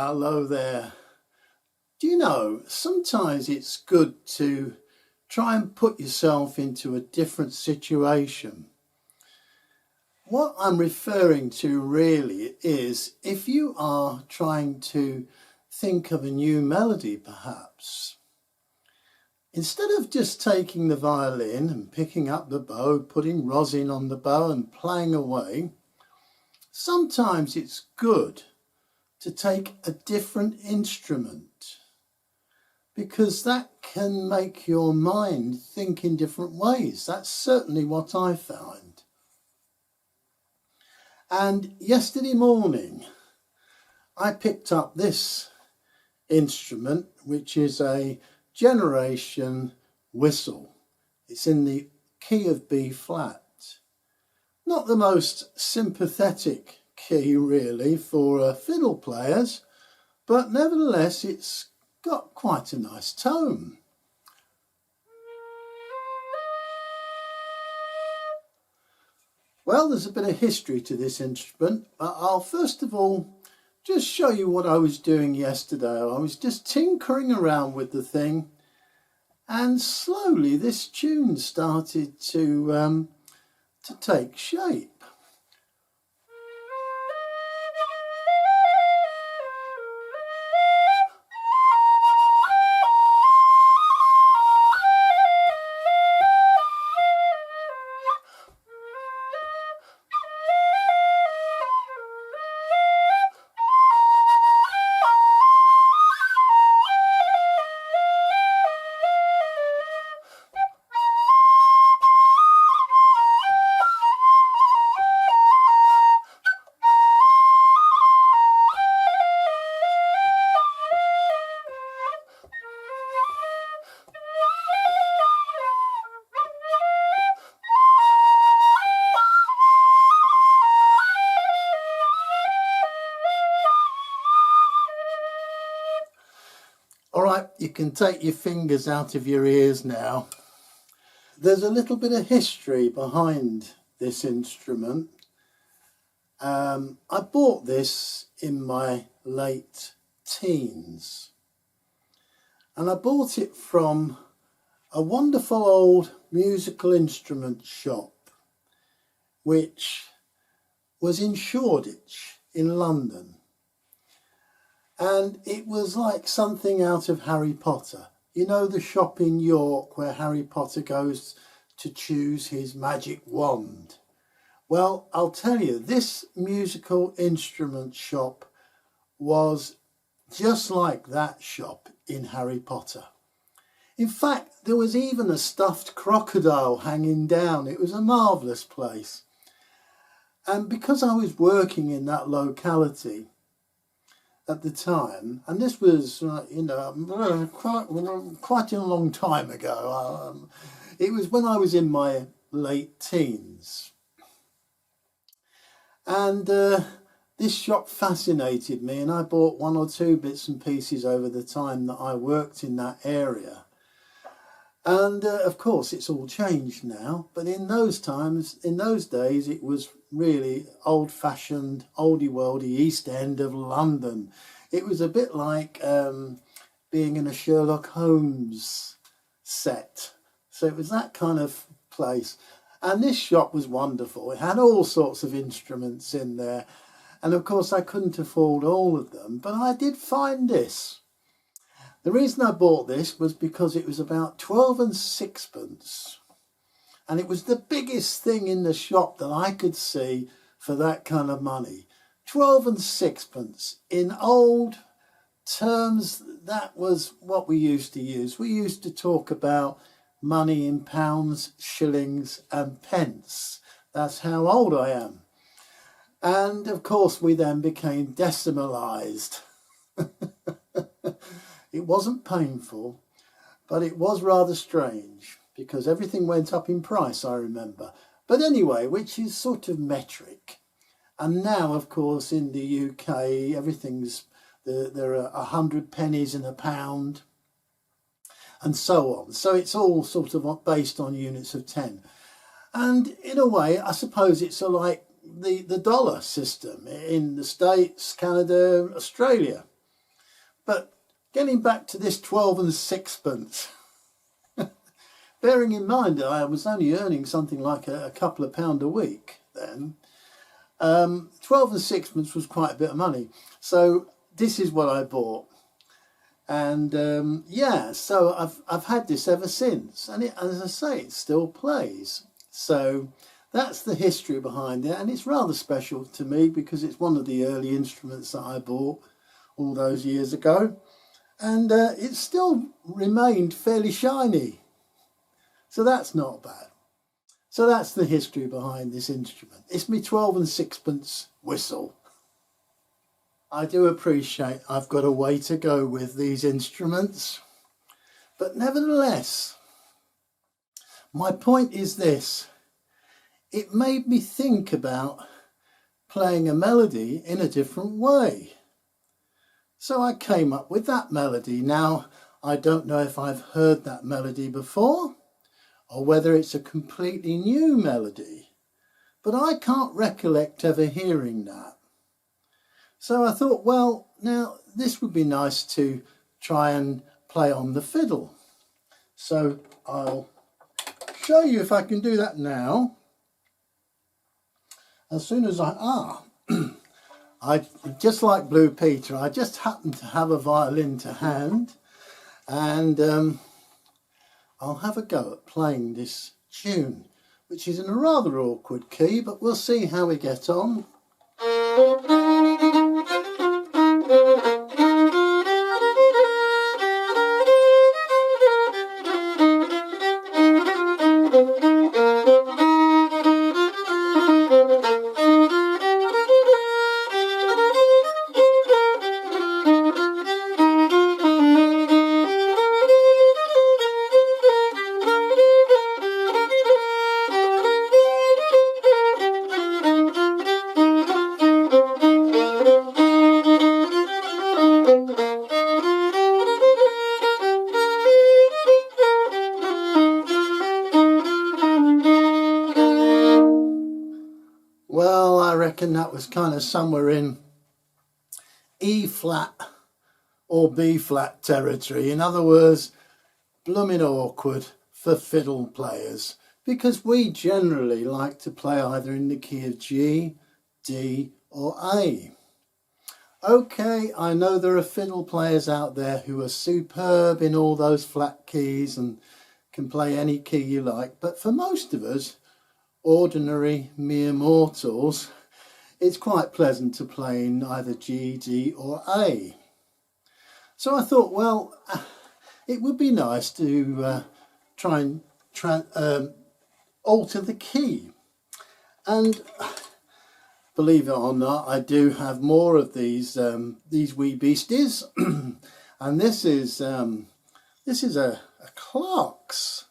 Hello there. Do you know, sometimes it's good to try and put yourself into a different situation. What I'm referring to really is if you are trying to think of a new melody perhaps, instead of just taking the violin and picking up the bow, putting rosin on the bow and playing away, sometimes it's good to take a different instrument, because that can make your mind think in different ways. That's certainly what I found. And yesterday morning I picked up this instrument, which is a generation whistle. It's in the key of B flat. Not the most sympathetic key really for fiddle players, but nevertheless it's got quite a nice tone. Well, there's a bit of history to this instrument, but I'll first of all just show you what I was doing yesterday. I was just tinkering around with the thing, and slowly this tune started to take shape. All right, you can take your fingers out of your ears now. There's a little bit of history behind this instrument. I bought this in my late teens, and I bought it from a wonderful old musical instrument shop which was in Shoreditch in London. And it was like something out of Harry Potter. You know, the shop in York where Harry Potter goes to choose his magic wand. Well, I'll tell you, this musical instrument shop was just like that shop in Harry Potter. In fact, there was even a stuffed crocodile hanging down. It was a marvellous place. And because I was working in that locality at the time, and this was, quite a long time ago. It was when I was in my late teens. And this shop fascinated me, and I bought one or two bits and pieces over the time that I worked in that area. And of course it's all changed now, but in those days it was really old-fashioned, oldie-worldy East End of London. It was a bit like being in a Sherlock Holmes set. So it was that kind of place. And this shop was wonderful. It had all sorts of instruments in there. And of course I couldn't afford all of them, but I did find this. The reason I bought this was because it was about 12 and sixpence. And it was the biggest thing in the shop that I could see for that kind of money. 12 and sixpence. In old terms, that was what we used to use. We used to talk about money in pounds, shillings and pence. That's how old I am. And of course we then became decimalised. It wasn't painful, but it was rather strange because everything went up in price, I remember. But anyway, which is sort of metric. And now, of course, in the UK, there are 100 pennies in a pound and so on. So it's all sort of based on units of 10. And in a way, I suppose it's like the dollar system in the States, Canada, Australia. But getting back to this 12 and sixpence, bearing in mind that I was only earning something like a couple of £1 a week then, 12 and sixpence was quite a bit of money. So this is what I bought. And yeah, so I've had this ever since, and as I say, it still plays. So that's the history behind it, and it's rather special to me because it's one of the early instruments that I bought all those years ago, and it still remained fairly shiny. So that's not bad. So that's the history behind this instrument. It's my 12 and sixpence whistle. I do appreciate I've got a way to go with these instruments, but nevertheless, my point is this: it made me think about playing a melody in a different way. So I came up with that melody. Now, I don't know if I've heard that melody before or whether it's a completely new melody, but I can't recollect ever hearing that. So I thought, well, now this would be nice to try and play on the fiddle. So I'll show you if I can do that now. As soon as I just like Blue Peter, I just happen to have a violin to hand, and I'll have a go at playing this tune, which is in a rather awkward key, but we'll see how we get on. Well, I reckon that was kind of somewhere in E flat or B flat territory. In other words, blooming awkward for fiddle players, because we generally like to play either in the key of G, D or A. Okay, I know there are fiddle players out there who are superb in all those flat keys and can play any key you like, but for most of us, ordinary mere mortals, it's quite pleasant to play in either G, D or A. So I thought, well, it would be nice to try and alter the key. And believe it or not, I do have more of these wee beasties, and this is a Clark's.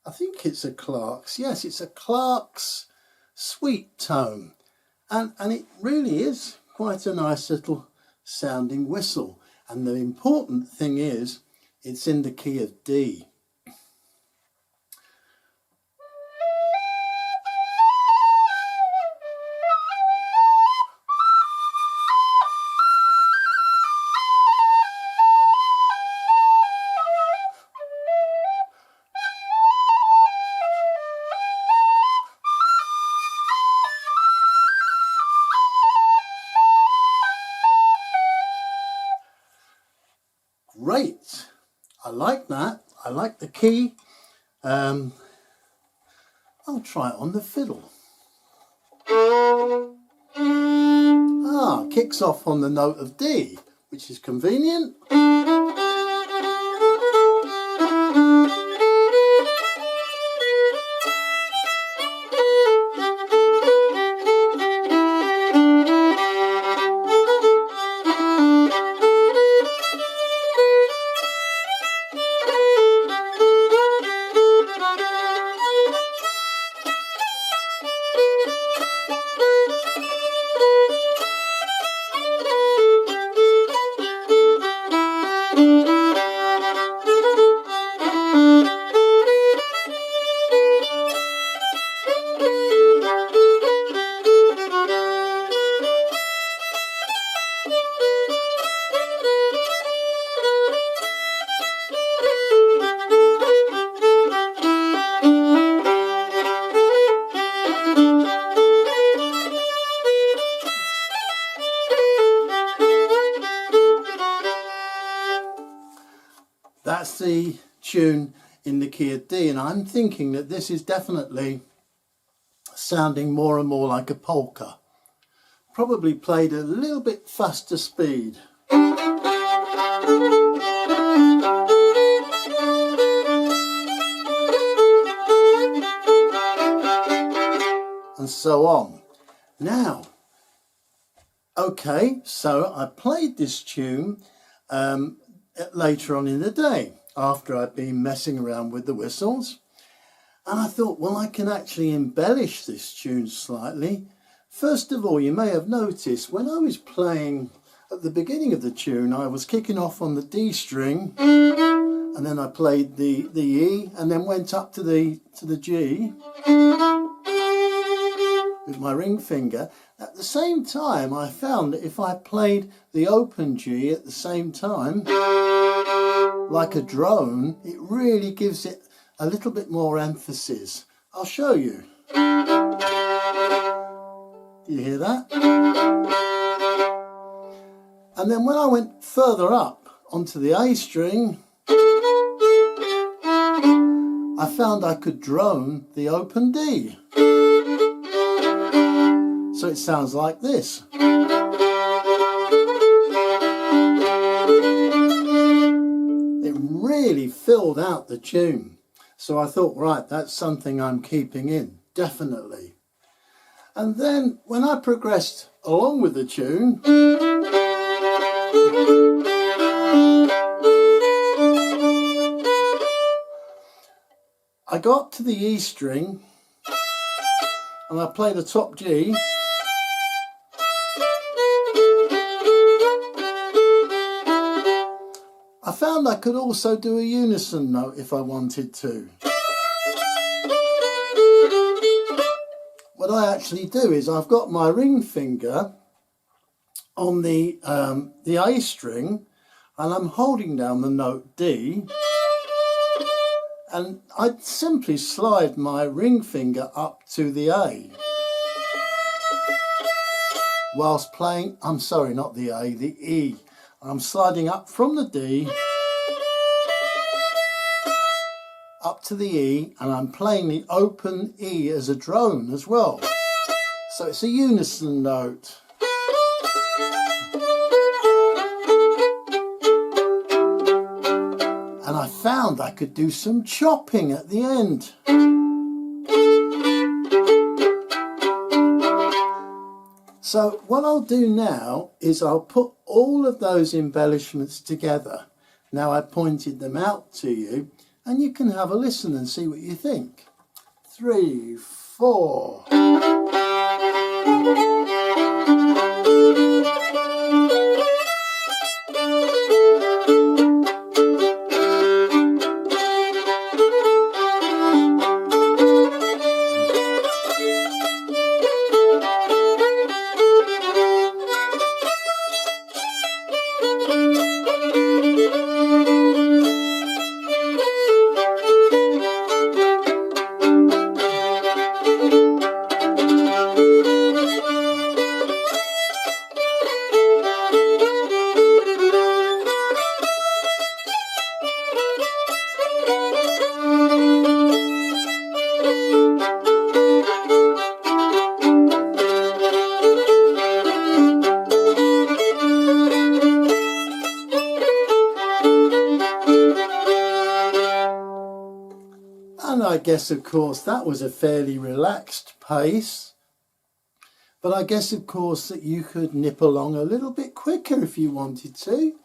I think it's a Clark's. Yes, it's a Clark's sweet tone, and it really is quite a nice little sounding whistle. And the important thing is, it's in the key of D. Great, I like that. I like the key. I'll try it on the fiddle. Kicks off on the note of D, which is convenient. that's the tune in the key of D, and I'm thinking that this is definitely sounding more and more like a polka. Probably played a little bit faster speed. And so on. Now, okay, so I played this tune later on in the day after I'd been messing around with the whistles, and I thought, well, I can actually embellish this tune slightly. First of all, you may have noticed when I was playing at the beginning of the tune, I was kicking off on the D string, and then I played the E, and then went up to the G with my ring finger. At the same time, I found that if I played the open G at the same time, like a drone, it really gives it a little bit more emphasis. I'll show you. Do you hear that? And then when I went further up onto the A string, I found I could drone the open D. So it sounds like this. It really filled out the tune. So I thought, right, that's something I'm keeping in, definitely. And then when I progressed along with the tune, I got to the E string and I played the top G. I found I could also do a unison note if I wanted to. What I actually do is I've got my ring finger on the A string and I'm holding down the note D, and I simply slide my ring finger up to the A whilst playing, I'm sorry, not the A, the E. I'm sliding up from the D up to the E, and I'm playing the open E as a drone as well. So it's a unison note. And I found I could do some chopping at the end. So what I'll do now is I'll put all of those embellishments together. Now I pointed them out to you, and you can have a listen and see what you think. 3, 4. And I guess, of course, that was a fairly relaxed pace. But I guess, of course, that you could nip along a little bit quicker if you wanted to.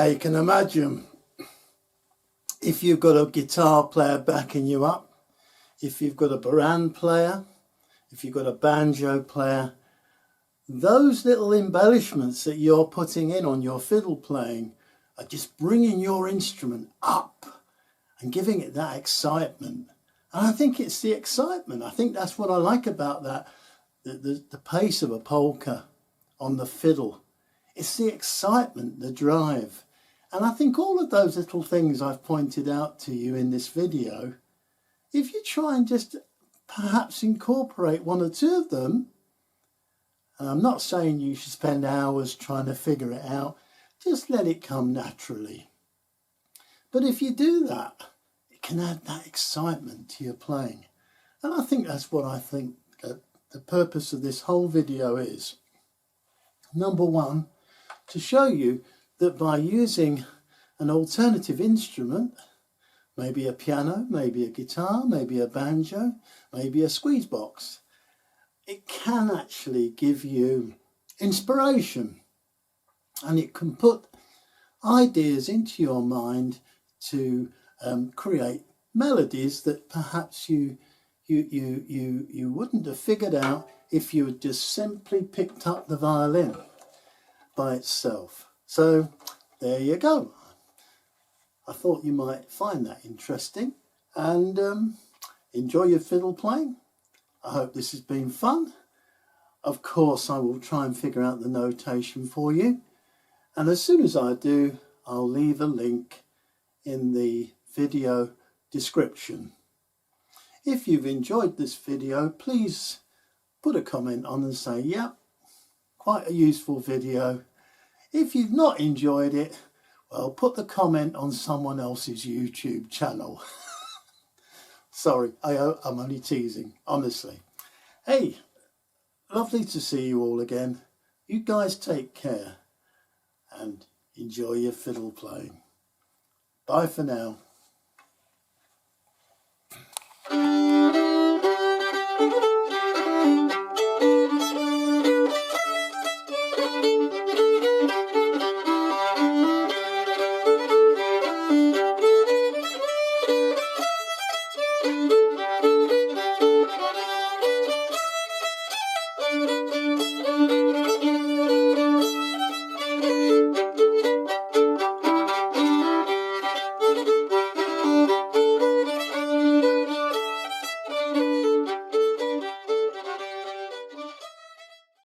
you can imagine, if you've got a guitar player backing you up, if you've got a baran player, if you've got a banjo player, those little embellishments that you're putting in on your fiddle playing are just bringing your instrument up and giving it that excitement. And I think it's the excitement. I think that's what I like about that, the pace of a polka on the fiddle. It's the excitement, the drive. And I think all of those little things I've pointed out to you in this video, if you try and just perhaps incorporate one or two of them, and I'm not saying you should spend hours trying to figure it out, just let it come naturally. But if you do that, it can add that excitement to your playing. And I think that's what I think the purpose of this whole video is. Number one, to show you that by using an alternative instrument, maybe a piano, maybe a guitar, maybe a banjo, maybe a squeeze box, it can actually give you inspiration, and it can put ideas into your mind to create melodies that perhaps you wouldn't have figured out if you had just simply picked up the violin by itself. So there you go. I thought you might find that interesting and enjoy your fiddle playing. I hope this has been fun. Of course, I will try and figure out the notation for you. And as soon as I do, I'll leave a link in the video description. If you've enjoyed this video, please put a comment on and say, yep, quite a useful video. If you've not enjoyed it, well, put the comment on someone else's YouTube channel. Sorry, I'm only teasing, honestly. Hey, lovely to see you all again. You guys take care and enjoy your fiddle playing. Bye for now.